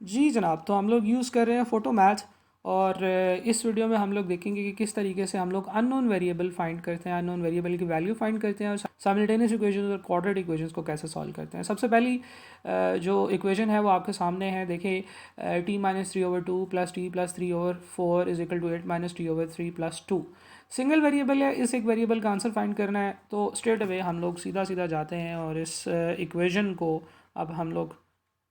जी जनाब, तो हम लोग यूज़ कर रहे हैं फोटो मैथ। और इस वीडियो में हम लोग देखेंगे कि किस तरीके से हम लोग अननोन वेरिएबल फाइंड करते हैं, अननोन वेरिएबल की वैल्यू फाइंड करते हैं और साइमल्टेनियस इक्वेशंस और क्वाड्रेटिक इक्वेशंस को कैसे सॉल्व करते हैं। सबसे पहली जो इक्वेशन है वो आपके सामने है। देखिए, t-3/2 plus t+3/4 is equal to 8-t/3 single variable है। इस एक वेरिएबल का आंसर फाइंड करना है, तो स्ट्रेट अवे हम लोग सीधा सीधा जाते हैं और इस इक्वेशन को अब हम लोग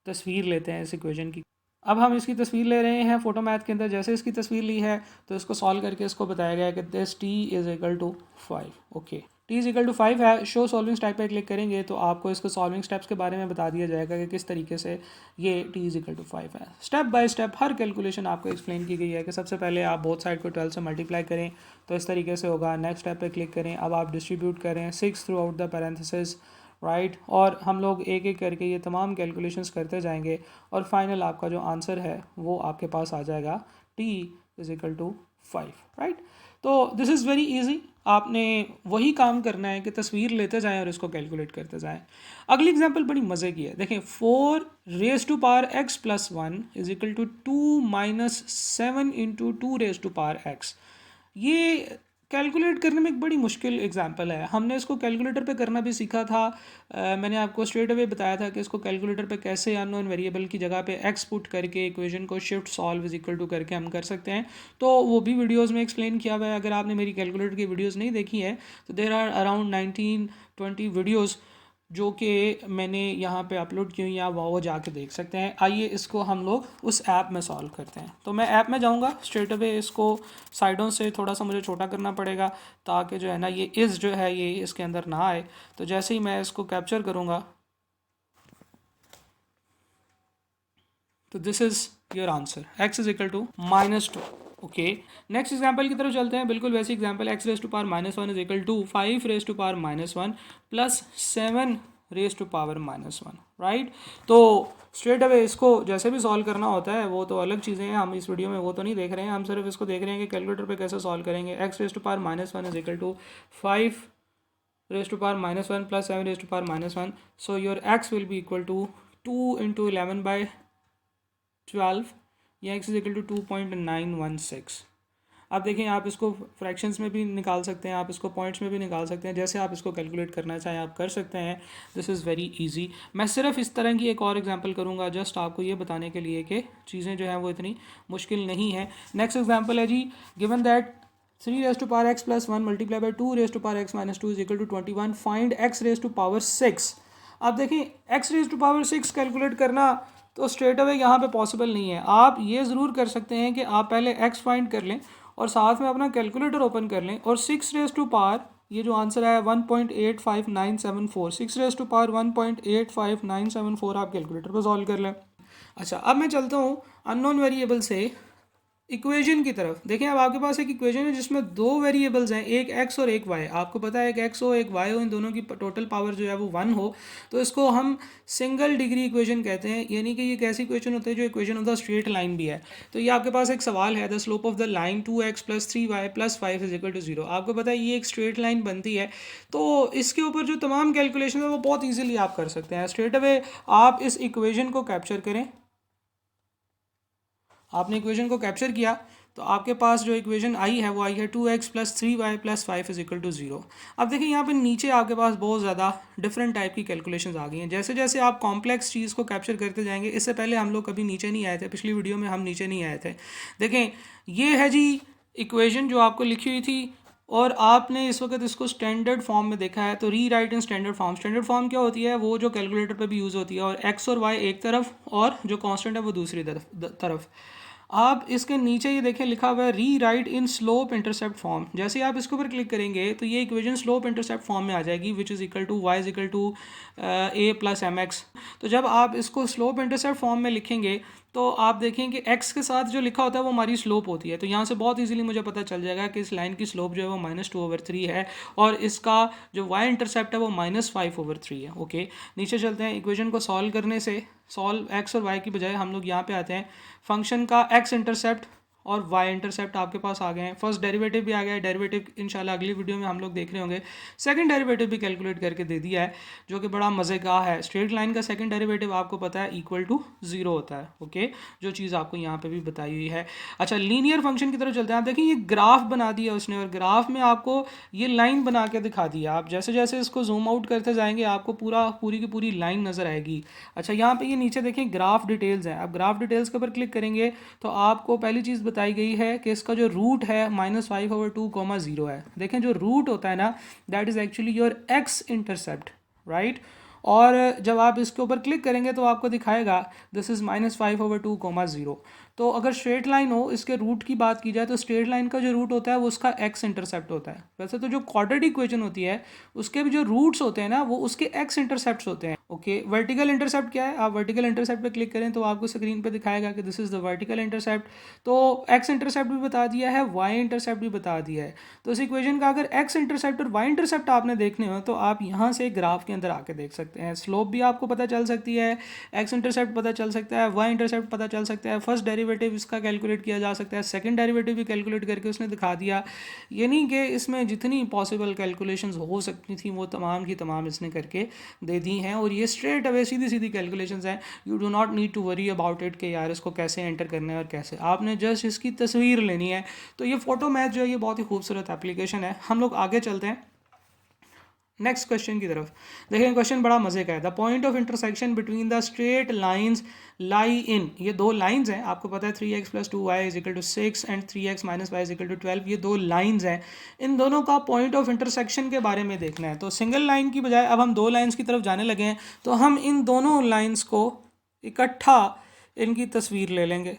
तस्वीर लेते हैं इस इक्वेशन की। अब हम इसकी तस्वीर ले रहे हैं फोटो मैथ के अंदर। जैसे इसकी तस्वीर ली है तो इसको सॉल्व करके इसको बताया गया है कि this T is equal to 5। Okay, T is equal to 5 है। शो सॉल्विंग स्टेप पे क्लिक करेंगे तो आपको इसको सॉल्विंग स्टेप्स के बारे में बता दिया जाएगा कि किस तरीके से ये टी इज़ इक्वल टू 5 है। Step by step her calculation आपको एक्सप्लेन की गई है कि सबसे पहले आप बोथ साइड को 12 से मल्टीप्लाई करें तो इस तरीके से होगा। नेक्स्ट स्टेप पे क्लिक करें। अब आप डिस्ट्रीब्यूट करें 6 through out the parenthesis, right. और हम लोग एक एक करके ये तमाम कैलकुलेशंस करते जाएंगे और फाइनल आपका जो आंसर है वो आपके पास आ जाएगा t is equal to 5, right. तो दिस इज़ वेरी इजी। आपने वही काम करना है कि तस्वीर लेते जाएं और इसको कैलकुलेट करते जाएं। अगली एग्जांपल बड़ी मज़े की है। देखें, 4 raised to power x+1 is equal to 2-7 × 2 raised to power x। ये कैलकुलेट करने में एक बड़ी मुश्किल एग्जांपल है। हमने इसको कैलकुलेटर पे करना भी सीखा था। मैंने आपको स्ट्रेट अवे बताया था कि इसको कैलकुलेटर पे कैसे अननोन वेरिएबल की जगह पे एक्स पुट करके इक्वेशन को shift solve is equal to करके हम कर सकते हैं। तो वो भी वीडियोस में एक्सप्लेन किया हुआ है। अगर आपने मेरी कैलकुलेटर की वीडियोस नहीं देखी है तो देर आर अराउंड 19-20 वीडियोस जो कि मैंने यहाँ पे अपलोड की हुई हैं, आप वो जाके देख सकते हैं। आइए इसको हम लोग उस ऐप में सॉल्व करते हैं। तो मैं ऐप में जाऊँगा, स्ट्रेट अवे इसको साइडों से थोड़ा सा मुझे छोटा करना पड़ेगा ताकि जो है ना ये इस जो है ये इसके अंदर ना आए। तो जैसे ही मैं इसको कैप्चर करूँगा तो this is your answer, x is equal to -2। Okay, next example की तरफ चलते हैं। बिल्कुल वैसी example, x⁻⁻1 is equal to 5⁻⁻1 plus 7⁻⁻1, right. तो स्ट्रेट अवे इसको जैसे भी सॉल्व करना होता है वो तो अलग चीज़ें हैं, हम इस वीडियो में वो तो नहीं देख रहे हैं। हम सिर्फ इसको देख रहे हैं कि कैलकुलेटर पे कैसे सॉल्व करेंगे। x⁻⁻1 is equal to 5⁻⁻1 plus 7⁻⁻1। So your x will be equal to 2 × 11/12 या x इज इक्वल टू 2.916। अब देखें, आप इसको फ्रैक्शंस में भी निकाल सकते हैं, आप इसको पॉइंट्स में भी निकाल सकते हैं, जैसे आप इसको कैलकुलेट करना चाहें आप कर सकते हैं। This is very easy. मैं सिर्फ इस तरह की एक और एग्जांपल करूंगा जस्ट आपको ये बताने के लिए कि चीज़ें जो हैं वो इतनी मुश्किल नहीं है। नेक्स्ट एग्जांपल है जी, given that 3⁻x+1 multiply by 2⁻x-2 is equal to 21, find x⁻6। अब देखें, x⁻6 कैलकुलेट करना तो स्ट्रेट अवे यहाँ पे पॉसिबल नहीं है। आप ये ज़रूर कर सकते हैं कि आप पहले x फाइंड कर लें और साथ में अपना कैलकुलेटर ओपन कर लें और 6 ये जो आंसर है 1.85974, 6 1.85974 आप कैलकुलेटर पर सॉल्व कर लें। अच्छा, अब मैं चलता हूँ अननोन वेरिएबल से इक्वेशन की तरफ। देखें, अब आपके पास एक इक्वेशन है जिसमें दो वेरिएबल्स हैं, एक x और एक y। आपको पता है कि x हो एक y हो, इन दोनों की टोटल पावर जो है वो 1 हो, तो इसको हम सिंगल डिग्री इक्वेशन कहते हैं। यानी कि ये एक ऐसी इक्वेशन होती है जो equation of the straight line भी है। तो ये आपके पास एक सवाल है, the slope of the line 2x + 3y + 5 is equal to 0। आपको पता है ये एक स्ट्रेट लाइन बनती है, तो इसके ऊपर जो तमाम कैलकुलेशन है वो बहुत ईजिली आप कर सकते हैं। स्ट्रेट अवे आप इस इक्वेशन को कैप्चर करें। आपने इक्वेशन को कैप्चर किया तो आपके पास जो इक्वेशन आई है वो आई है 2x + 3y + 5 is equal to 0। अब देखिए, यहाँ पे नीचे आपके पास बहुत ज़्यादा डिफरेंट टाइप की कैलकुलेशंस आ गई हैं। जैसे जैसे आप कॉम्प्लेक्स चीज़ को कैप्चर करते जाएंगे, इससे पहले हम लोग कभी नीचे नहीं आए थे, पिछली वीडियो में हम नीचे नहीं आए थे। देखें, ये है जी इक्वेशन जो आपको लिखी हुई थी और आपने इस वक्त इसको स्टैंडर्ड फॉर्म में देखा है। तो री right in standard form. Standard form क्या होती है? वो जो कैलकुलेटर पे भी यूज़ होती है, और एक्स और वाई एक तरफ और जो कांस्टेंट है वो दूसरी तरफ। आप इसके नीचे ये देखें लिखा हुआ है री राइट इन स्लोप इंटरसेप्ट फॉर्म। जैसे ही आप इसके ऊपर क्लिक करेंगे तो ये इक्वेशन स्लोप इंटरसेप्ट फॉर्म में आ जाएगी, which is equal to Y is equal to a+mx। तो जब आप इसको स्लोप इंटरसेप्ट फॉर्म में लिखेंगे तो आप देखें कि x के साथ जो लिखा होता है वो हमारी स्लोप होती है। तो यहाँ से बहुत इजीली मुझे पता चल जाएगा कि इस लाइन की स्लोप जो है वो -2/3 है और इसका जो y इंटरसेप्ट है वो -5/3 है। ओके, नीचे चलते हैं। इक्वेशन को सॉल्व करने से, सॉल्व x और y की बजाय हम लोग यहाँ पे आते हैं फंक्शन का x इंटरसेप्ट और वाई इंटरसेप्ट आपके पास आ गए हैं। फर्स्ट डेरिवेटिव भी आ गया है, डेरिवेटिव इंशाल्लाह अगली वीडियो में हम लोग देख रहे होंगे। सेकंड डेरिवेटिव भी कैलकुलेट करके दे दिया है जो कि बड़ा मज़े का है। स्ट्रेट लाइन का सेकंड डेरिवेटिव आपको पता है इक्वल टू 0 होता है, ओके, जो चीज़ आपको यहाँ पे भी बताई हुई है। अच्छा, लीनियर फंक्शन की तरफ चलते हैं। आप देखिए ये ग्राफ बना दिया उसने, और ग्राफ में आपको ये लाइन बना के दिखा दिया। आप जैसे जैसे इसको जूम आउट करते जाएंगे आपको पूरी की पूरी लाइन नज़र आएगी। अच्छा, यहाँ पे ये नीचे देखें ग्राफ डिटेल्स हैं। आप ग्राफ डिटेल्स के ऊपर क्लिक करेंगे तो आपको पहली चीज़ बताई गई है कि इसका जो रूट है -5/2, 0 है। देखें जो रूट होता है ना, that is actually your x intercept, right. और जब आप इसके ऊपर क्लिक करेंगे तो आपको दिखाएगा दिस इज़ -5/2, 0। तो अगर स्ट्रेट लाइन हो, इसके रूट की बात की जाए तो स्ट्रेट लाइन का जो रूट होता है वो उसका एक्स इंटरसेप्ट होता है। वैसे तो जो क्वाड्रेटिक इक्वेशन होती है उसके भी जो रूट्स होते हैं ना वो उसके एक्स इंटरसेप्ट्स होते हैं, ओके। वर्टिकल इंटरसेप्ट क्या है, आप वर्टिकल इंटरसेप्ट पे क्लिक करें तो आपको स्क्रीन पे दिखाएगा कि this is the vertical intercept. तो एक्स इंटरसेप्ट भी बता दिया है, वाई इंटरसेप्ट भी बता दिया है। तो इस इक्वेशन का अगर एक्स इंटरसेप्ट और वाई इंटरसेप्ट आपने देखने हो तो आप यहाँ से ग्राफ के अंदर आके देख सकते हैं। स्लोप भी आपको पता चल सकती है, एक्स इंटरसेप्ट पता चल सकता है, वाई इंटरसेप्ट पता चल सकता है, फर्स्ट डेरिवेटिव इसका कैलकुलेट किया जा सकता है, सेकंड डेरिवेटिव भी कैलकुलेट करके उसने दिखा दिया। यानी कि इसमें जितनी पॉसिबल कैलकुलेशंस हो सकती थी वो तमाम की तमाम इसने करके दे दी हैं, और ये स्ट्रेट अवे सीधी सीधी कैलकुलेशंस हैं। You do not need to worry about it कि यार इसको कैसे एंटर करना है और कैसे, आपने जस्ट इसकी तस्वीर लेनी है। तो ये फोटो मैथ जो है ये बहुत ही खूबसूरत एप्लीकेशन है। हम लोग आगे चलते हैं नेक्स्ट क्वेश्चन की तरफ। देखिए क्वेश्चन बड़ा मजे का है। The point of intersection between the straight lines lie in, ये दो लाइंस हैं, आपको पता है 3x + 2y = 6 and 3x - y = 12, ये दो लाइंस हैं। इन दोनों का पॉइंट ऑफ इंटरसेक्शन के बारे में देखना है। तो सिंगल लाइन की बजाय अब हम दो लाइंस की तरफ जाने लगे हैं, तो हम इन दोनों लाइंस को इकट्ठा इनकी तस्वीर ले लेंगे।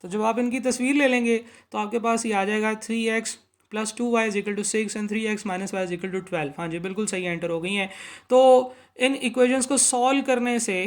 तो जब आप इनकी तस्वीर ले लेंगे तो आपके पास ये आ जाएगा 3x + 2y = 6 and 3x - y = 12। हाँ जी, बिल्कुल सही एंटर हो गई हैं। तो इन इक्वेशंस को सॉल्व करने से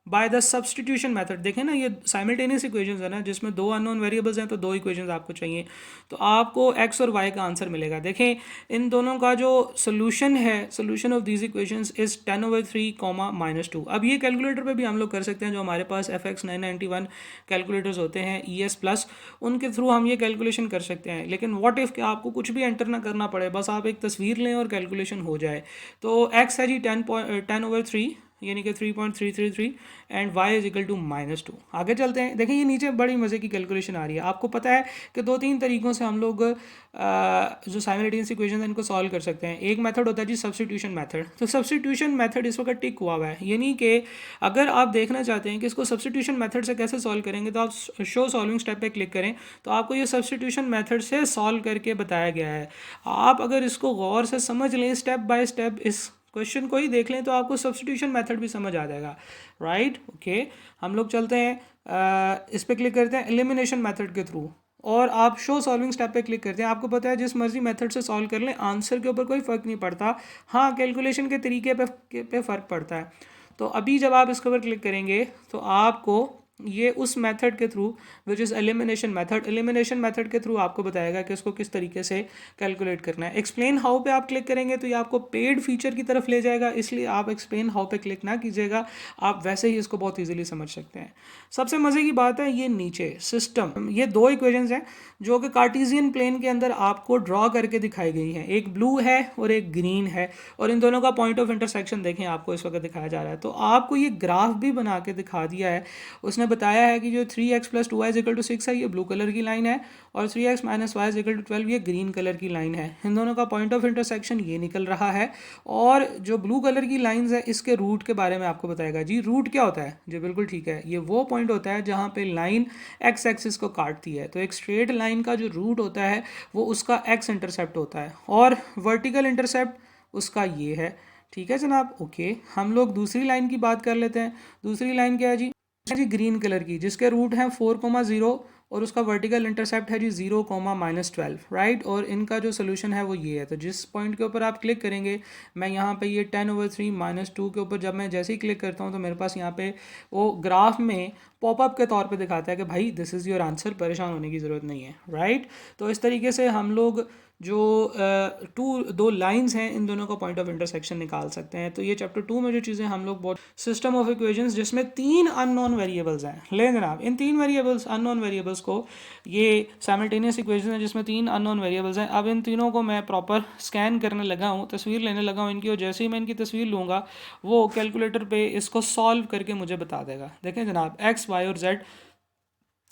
बाय द सब्सटीट्यूशन मेथड, देखें ना ये साइमल्टेनियस इक्वेशंस है ना, जिसमें दो अननोन वेरिएबल्स हैं तो दो इक्वेशंस आपको चाहिए, तो आपको x और y का आंसर मिलेगा। देखें इन दोनों का जो सोल्यूशन है, solution of these equations is 10/3, -2। अब ये कैलकुलेटर पे भी हम लोग कर सकते हैं, जो हमारे पास FX 991 कैलकुलेटर्स होते हैं ES+, उनके थ्रू हम ये कैलकुलेशन कर सकते हैं। लेकिन व्हाट इफ़ कि आपको कुछ भी एंटर ना करना पड़े, बस आप एक तस्वीर लें और कैलकुलेशन हो जाए। तो x है जी 10/3 यानी कि 3.333 एंड y = -2। आगे चलते हैं। देखिए ये नीचे बड़ी मज़े की कैलकुलेशन आ रही है। आपको पता है कि दो तीन तरीक़ों से हम लोग जो साइमल्टेनियस इक्वेशन है इनको सॉल्व कर सकते हैं। एक मेथड होता है जी सब्स्टिट्यूशन मेथड। तो सब्स्टिट्यूशन मेथड इस वक्त टिक हुआ है, यानी कि अगर आप देखना चाहते हैं कि इसको सब्स्टिट्यूशन मेथड से कैसे सॉल्व करेंगे तो आप शो सॉल्विंग स्टेप पे क्लिक करें, तो आपको ये सब्स्टिट्यूशन मेथड से सॉल्व करके बताया गया है। आप अगर इसको गौर से समझ लें, स्टेप बाय स्टेप इस क्वेश्चन को ही देख लें, तो आपको सब्स्टिट्यूशन मेथड भी समझ आ जाएगा, राइट। ओके, हम लोग चलते हैं इस पर क्लिक करते हैं एलिमिनेशन मेथड के थ्रू, और आप शो सॉल्विंग स्टेप पे क्लिक करते हैं। आपको पता है जिस मर्जी मेथड से सॉल्व कर लें, आंसर के ऊपर कोई फ़र्क नहीं पड़ता, हाँ कैलकुलेशन के तरीके पे फ़र्क पड़ता है। तो अभी जब आप इसके ऊपर क्लिक करेंगे तो आपको ये उस मेथड के through which is elimination method के थ्रू आपको बताएगा कि इसको किस तरीके से कैलकुलेट करना है। एक्सप्लेन हाउ पे आप क्लिक करेंगे तो ये आपको पेड फीचर की तरफ ले जाएगा, इसलिए आप एक्सप्लेन हाउ पे क्लिक ना कीजिएगा, आप वैसे ही इसको बहुत ईजिली समझ सकते हैं। सबसे मज़े की बात है ये नीचे सिस्टम, ये दो इक्वेशंस हैं जो कि कार्टेशियन प्लेन के अंदर आपको ड्रॉ करके दिखाई गई हैं। एक ब्लू है और एक ग्रीन है, और इन दोनों का पॉइंट ऑफ इंटरसेक्शन देखें आपको इस वक्त दिखाया जा रहा है। तो आपको ये ग्राफ भी बना के दिखा दिया है। उसने बताया है कि जो 3x + 2y = 6 है ये ब्लू कलर की लाइन है, और 3x - y = 12 ये ग्रीन कलर की लाइन है। इन दोनों का पॉइंट ऑफ इंटरसेक्शन ये निकल रहा है, और जो ब्लू कलर की लाइंस है इसके रूट के बारे में आपको बताएगा। जी रूट क्या होता है? जी बिल्कुल ठीक है, ये वो पॉइंट होता है जहाँ पे लाइन x एक्सिस को काटती है। तो एक स्ट्रेट लाइन का जो रूट होता है वो उसका x इंटरसेप्ट होता है, और वर्टिकल इंटरसेप्ट उसका ये है। ठीक है जनाब, ओके। हम लोग दूसरी लाइन की बात कर लेते हैं। दूसरी लाइन क्या है जी? ग्रीन कलर की, जिसके रूट हैं 4,0 और उसका वर्टिकल इंटरसेप्ट है जी 0, -12, राइट। और इनका जो सोल्यूशन है वो ये है। तो जिस पॉइंट के ऊपर आप क्लिक करेंगे, मैं यहाँ पे ये 10/3 -2 के ऊपर जब मैं जैसे ही क्लिक करता हूँ तो मेरे पास यहाँ पे वो ग्राफ में पॉपअप के तौर पे दिखाता है कि भाई दिस इज़ योर आंसर, परेशान होने की ज़रूरत नहीं है, राइट। तो इस तरीके से हम लोग जो दो लाइंस हैं इन दोनों का पॉइंट ऑफ इंटरसेक्शन निकाल सकते हैं। तो ये चैप्टर 2 में जो चीज़ें हम लोग बहुत सिस्टम ऑफ इक्वेशंस जिसमें 3 अननोन वेरिएबल्स हैं। ले जनाब, इन 3 वेरिएबल्स अननोन वेरिएबल्स को, ये साइमल्टेनियस इक्वेशन है जिसमें 3 अननोन वेरिएबल्स हैं। अब इन तीनों को मैं प्रॉपर स्कैन करने लगा हूँ, तस्वीर लेने लगा हूँ इनकी, और जैसे ही मैं इनकी तस्वीर लूँगा वो कैलकुलेटर पे इसको सॉल्व करके मुझे बता देगा। देखें जनाब, एक्स वाई और जेड,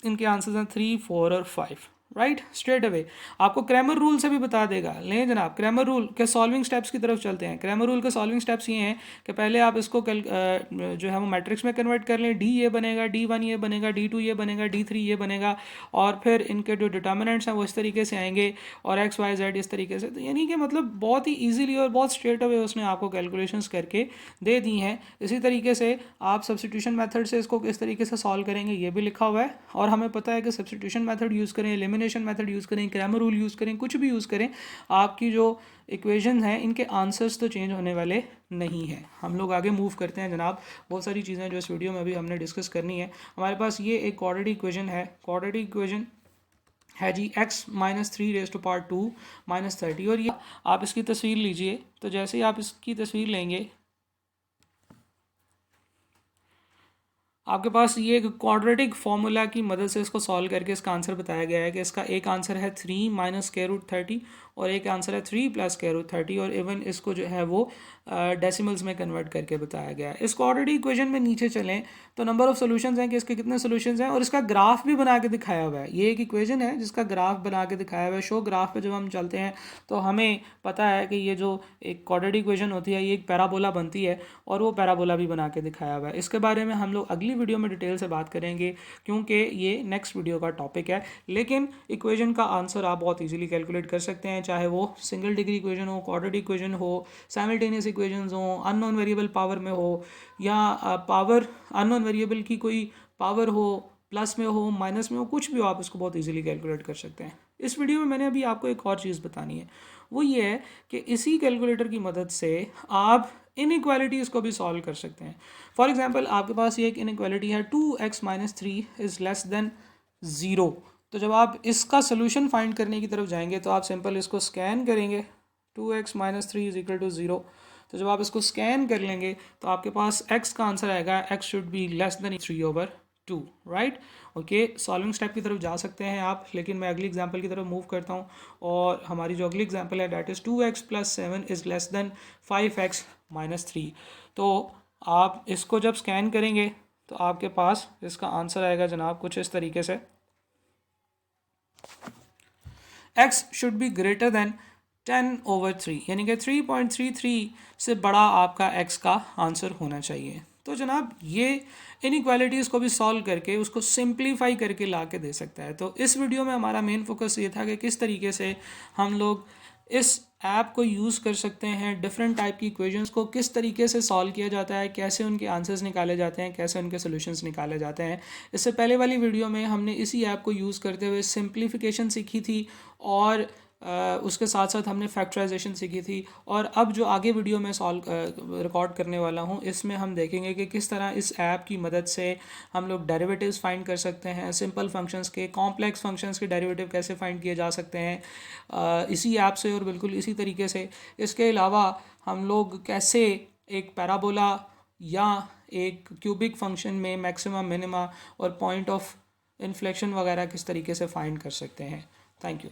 इनके आंसर्स हैं 3, 4 और 5, राइट। स्ट्रेट अवे आपको क्रैमर रूल से भी बता देगा। लें जनाब, क्रैमर रूल के सॉल्विंग स्टेप्स की तरफ चलते हैं। क्रैमर रूल के सॉल्विंग स्टेप्स ये हैं कि पहले आप इसको जो है वो मैट्रिक्स में कन्वर्ट कर लें। डी ये बनेगा, D1 ये बनेगा, D2 ये बनेगा, D3 ये बनेगा, और फिर इनके जो डिटर्मिनेंट्स हैं वो इस तरीके से आएंगे, और एक्स वाई जेड इस तरीके से। तो यानी कि मतलब बहुत ही ईजिली और बहुत स्ट्रेट अवे उसने आपको कैलकुलेशंस करके दे दी हैं। इसी तरीके से आप सब्स्टिट्यूशन मेथड से इसको किस तरीके से सॉल्व करेंगे ये भी लिखा हुआ है, और हमें पता है कि सब्स्टिट्यूशन मेथड यूज़ करें, एलिमिनेशन मेथड यूज़ करें, क्रैमर रूल यूज़ करें, कुछ भी यूज़ करें, आपकी जो इक्वेशन हैं इनके आंसर्स तो चेंज होने वाले नहीं हैं। हम लोग आगे मूव करते हैं जनाब। बहुत सारी चीज़ें जो इस वीडियो में अभी हमने डिस्कस करनी है। हमारे पास ये एक क्वाड्रेटिक इक्वेशन है। क्वाड्रेटिक इक्वेशन है जी x minus 3 raise to power 2 minus 30, और ये आप इसकी तस्वीर लीजिए। तो जैसे ही आप इसकी तस्वीर लेंगे, आपके पास ये एक क्वाड्रेटिक फार्मूला की मदद से इसको सॉल्व करके इसका आंसर बताया गया है कि इसका एक आंसर है 3 माइनस स्क्वायर रूट 30, और एक आंसर है 3 प्लस स्क्वायर रूट 30, और इवन इसको जो है वो डेसिमल्स में कन्वर्ट करके बताया गया है। इस क्वाड्रेटिक इक्वेशन में नीचे चलें तो नंबर ऑफ सॉल्यूशंस हैं कि इसके कितने सॉल्यूशंस हैं, और इसका ग्राफ भी बना के दिखाया हुआ है। ये एक इक्वेशन है जिसका ग्राफ बना के दिखाया हुआ है। शो ग्राफ पे जब हम चलते हैं तो हमें पता है कि ये जो एक क्वाड्रेटिक इक्वेशन होती है ये एक पैराबोला बनती है, और वो पैराबोला भी बना के दिखाया हुआ है। इसके बारे में हम लोग अगली वीडियो में डिटेल से बात करेंगे, क्योंकि ये नेक्स्ट वीडियो का टॉपिक है। लेकिन इक्वेशन का आंसर आप बहुत इजीली कैलकुलेट कर सकते हैं, चाहे वो सिंगल डिग्री इक्वेशन हो, क्वाड्रेटिक इक्वेशन हो, साइमल्टेनियस इक्वेशंस हो, अननोन वेरिएबल पावर में हो, या पावर अननोन वेरिएबल की कोई पावर हो, प्लस में हो, माइनस में हो, कुछ भी हो, आप इसको बहुत इजीली कैलकुलेट कर सकते हैं। इस वीडियो में मैंने अभी आपको एक और चीज़ बतानी है, वो ये है कि इसी कैलकुलेटर की मदद से आप इनइक्वालिटीज़ को भी सॉल्व कर सकते हैं। फॉर एग्जांपल, आपके पास ये एक इनइक्वालिटी है 2x minus 3 is less than 0। तो जब आप इसका सोल्यूशन फाइंड करने की तरफ जाएंगे तो आप सिंपल इसको स्कैन करेंगे, 2x minus 3 is equal to 0। तो जब आप इसको स्कैन कर लेंगे तो आपके पास x का आंसर आएगा x should be less than 3/2, right. Okay, solving step की तरफ जा सकते हैं आप, लेकिन मैं अगली एग्जांपल की तरफ मूव करता हूँ, और हमारी जो अगली एग्जांपल है that is 2x plus 7 is less than 5x minus 3। तो आप इसको जब स्कैन करेंगे तो आपके पास इसका आंसर आएगा जनाब कुछ इस तरीके से, x should be greater than 10/3, यानी कि 3.33 से बड़ा आपका x का आंसर होना चाहिए। तो जनाब ये इनइक्वालिटीज़ को भी सॉल्व करके उसको सिंप्लीफाई करके ला के दे सकता है। तो इस वीडियो में हमारा मेन फोकस ये था कि किस तरीके से हम लोग इस ऐप को यूज़ कर सकते हैं, डिफरेंट टाइप की इक्वेशंस को किस तरीके से सॉल्व किया जाता है, कैसे उनके आंसर्स निकाले जाते हैं, कैसे उनके सॉल्यूशंस निकाले जाते हैं। इससे पहले वाली वीडियो में हमने इसी ऐप को यूज़ करते हुए सिंप्लीफिकेशन सीखी थी, और उसके साथ साथ हमने फैक्टराइजेशन सीखी थी। और अब जो आगे वीडियो में रिकॉर्ड करने वाला हूँ इसमें हम देखेंगे कि किस तरह इस ऐप की मदद से हम लोग डेरिवेटिव्स फाइंड कर सकते हैं, सिंपल फंक्शंस के, कॉम्प्लेक्स फंक्शंस के डेरिवेटिव कैसे फाइंड किए जा सकते हैं इसी ऐप से, और बिल्कुल इसी तरीके से। इसके अलावा हम लोग कैसे एक पैराबोला या एक क्यूबिक फंक्शन में मैक्सिमम, मिनिमा और पॉइंट ऑफ इन्फ्लेक्शन वगैरह किस तरीके से फाइंड कर सकते हैं। Thank you.